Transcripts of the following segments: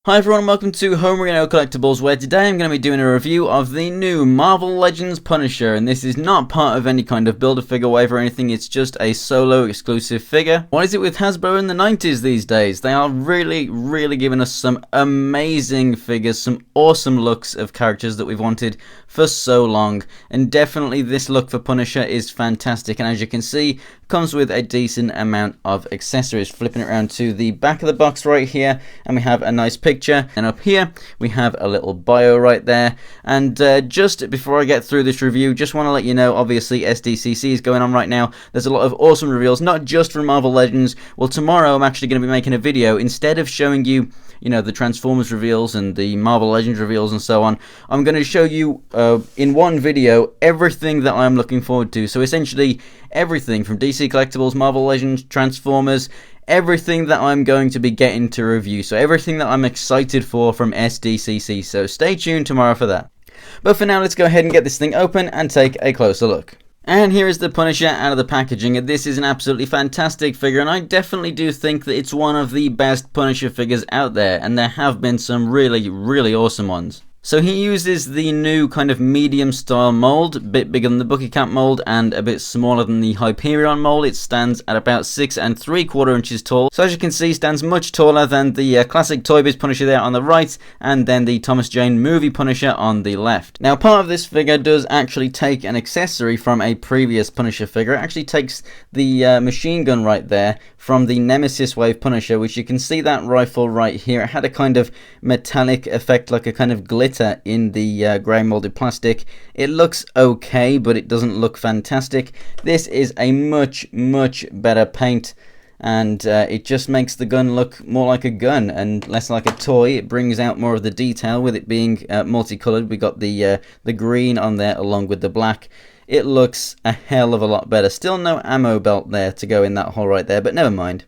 Hi everyone and welcome to Homerino Collectibles, where today I'm going to be doing a review of the new Marvel Legends Punisher, and this is not part of any kind of Build-A-Figure wave or anything, it's just a solo exclusive figure. What is it with Hasbro in the 90s these days? They are really giving us some amazing figures, some awesome looks of characters that we've wanted for so long, and definitely this look for Punisher is fantastic, and as you can see, comes with a decent amount of accessories. Flipping it around to the back of the box right here, and we have a nice picture, and up here we have a little bio right there. And just before I get through this review, just want to let you know, obviously SDCC is going on right now. There's a lot of awesome reveals, not just from Marvel Legends. Well, tomorrow I'm actually going to be making a video, instead of showing you the Transformers reveals and the Marvel Legends reveals and so on, I'm going to show you in one video everything that I'm looking forward to. So essentially everything from DC Collectibles, Marvel Legends, Transformers, everything that I'm going to be getting to review. So everything that I'm excited for from SDCC. So stay tuned tomorrow for that. But for now, let's go ahead and get this thing open and take a closer look. And here is the Punisher out of the packaging, and this is an absolutely fantastic figure, and I definitely do think that it's one of the best Punisher figures out there, and there have been some really awesome ones. So he uses the new kind of medium style mold, a bit bigger than the Bucky Cap mold and a bit smaller than the Hyperion mold. It stands at about 6 3/4 inches tall. So as you can see, stands much taller than the classic Toy Biz Punisher there on the right, and then the Thomas Jane movie Punisher on the left. Now, part of this figure does actually take an accessory from a previous Punisher figure. It actually takes the machine gun right there from the Nemesis Wave Punisher, which you can see that rifle right here. It had a kind of metallic effect, like a kind of glitter in the grey molded plastic. It looks okay, but it doesn't look fantastic. This is a much better paint, and it just makes the gun look more like a gun and less like a toy. It brings out more of the detail with it being multicolored. We got the green on there along with the black. It looks a hell of a lot better. Still no ammo belt there to go in that hole right there, but never mind.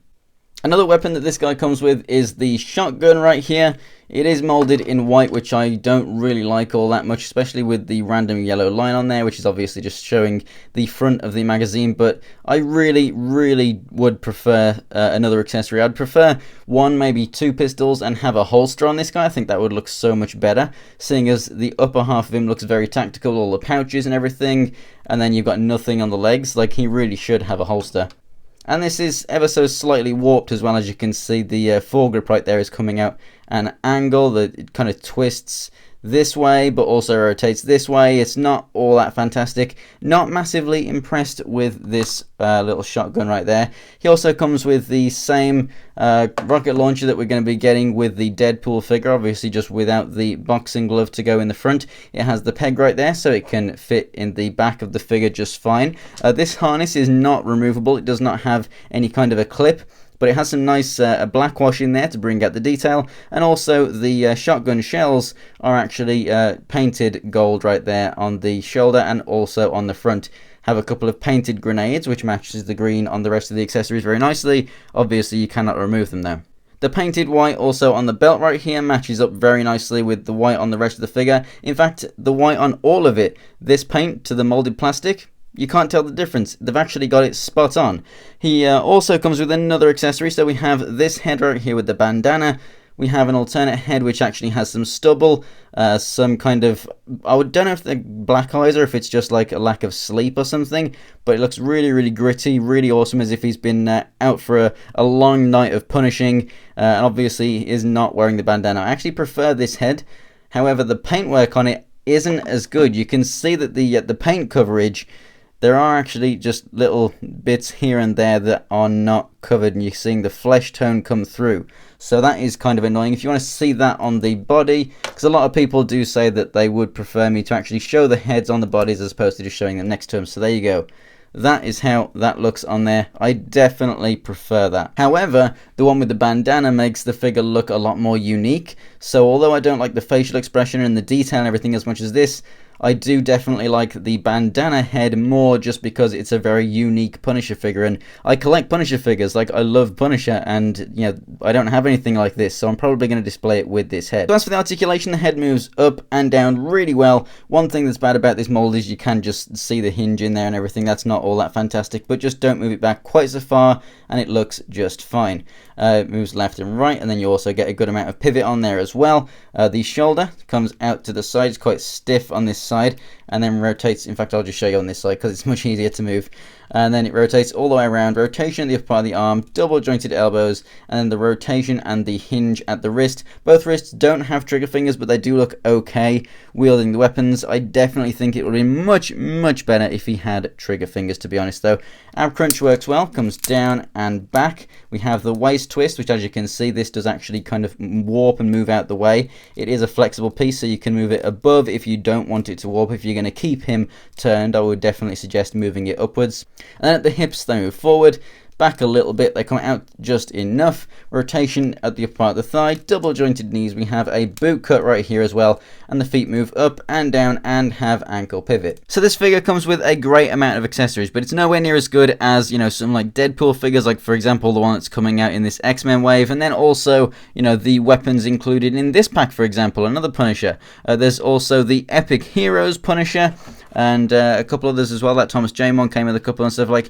Another weapon that this guy comes with is the shotgun right here. It is molded in white, which I don't really like all that much, especially with the random yellow line on there, which is obviously just showing the front of the magazine. But I really would prefer another accessory. I'd prefer one, maybe two pistols and have a holster on this guy. I think that would look so much better, seeing as the upper half of him looks very tactical, all the pouches and everything, and then you've got nothing on the legs. Like, he really should have a holster. And this is ever so slightly warped as well. As you can see, the foregrip right there is coming out an angle that it kind of twists this way but also rotates this way. It's not all that fantastic. Not massively impressed with this little shotgun right there. He also comes with the same rocket launcher that we're going to be getting with the Deadpool figure, obviously just without the boxing glove to go in the front. It has the peg right there, so it can fit in the back of the figure just fine. This harness is not removable. It does not have any kind of a clip, but it has some nice black wash in there to bring out the detail, and also the shotgun shells are actually painted gold right there on the shoulder and also on the front. Have a couple of painted grenades, which matches the green on the rest of the accessories very nicely. Obviously you cannot remove them though. The painted white also on the belt right here matches up very nicely with the white on the rest of the figure. In fact, the white on all of it, this paint to the molded plastic, you can't tell the difference. They've actually got it spot on. He also comes with another accessory. So we have this head right here with the bandana. We have an alternate head which actually has some stubble, some kind of, I don't know if they're black eyes or if it's just like a lack of sleep or something, but it looks really gritty, really awesome, as if he's been out for a long night of punishing, and obviously he is not wearing the bandana. I actually prefer this head. However, the paintwork on it isn't as good. You can see that the paint coverage, there are actually just little bits here and there that are not covered, and you're seeing the flesh tone come through. So that is kind of annoying. If you want to see that on the body, because a lot of people do say that they would prefer me to actually show the heads on the bodies as opposed to just showing them next to them. So there you go. That is how that looks on there. I definitely prefer that. However, the one with the bandana makes the figure look a lot more unique. So although I don't like the facial expression and the detail and everything as much as this, I do definitely like the bandana head more, just because it's a very unique Punisher figure, and I collect Punisher figures. Like, I love Punisher, and you know, I don't have anything like this, so I'm probably going to display it with this head. So as for the articulation, the head moves up and down really well. One thing that's bad about this mold is you can just see the hinge in there and everything. That's not all that fantastic, but just don't move it back quite so far and it looks just fine. It moves left and right, and then you also get a good amount of pivot on there as well. The shoulder comes out to the side, it's quite stiff on this side, and then rotates. In fact, I'll just show you on this side because it's much easier to move. And then it rotates all the way around. Rotation at the upper part of the arm, double jointed elbows, and then the rotation and the hinge at the wrist. Both wrists don't have trigger fingers, but they do look okay wielding the weapons. I definitely think it would be much better if he had trigger fingers, to be honest though. Ab crunch works well, comes down and back. We have the waist twist, which, as you can see, this does actually kind of warp and move out the way. It is a flexible piece, so you can move it above if you don't want it to warp. If you're going to keep him turned, I would definitely suggest moving it upwards. And then at the hips, they move forward, back a little bit, they come out just enough. Rotation at the upper part of the thigh, double jointed knees. We have a boot cut right here as well, and the feet move up and down and have ankle pivot. So this figure comes with a great amount of accessories, but it's nowhere near as good as, you know, some like Deadpool figures, like for example the one that's coming out in this X-Men wave, and then also, you know, the weapons included in this pack, for example, another Punisher. There's also the Epic Heroes Punisher, and a couple others as well. That Thomas Jane one came with a couple and stuff. Like,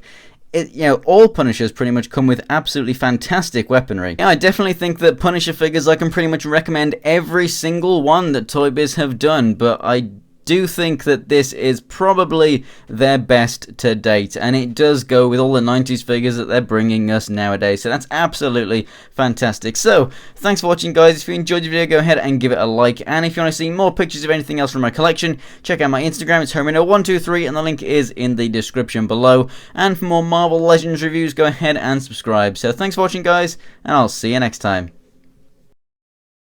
you know, all Punishers pretty much come with absolutely fantastic weaponry. Yeah, I definitely think that Punisher figures, I can pretty much recommend every single one that Toy Biz have done, but I do think that this is probably their best to date, and it does go with all the 90s figures that they're bringing us nowadays, so that's absolutely fantastic. So thanks for watching, guys. If you enjoyed the video, go ahead and give it a like, and if you want to see more pictures of anything else from my collection, check out my Instagram. It's Homerino123, and the link is in the description below. And for more Marvel Legends reviews, go ahead and subscribe. So thanks for watching, guys, and I'll see you next time.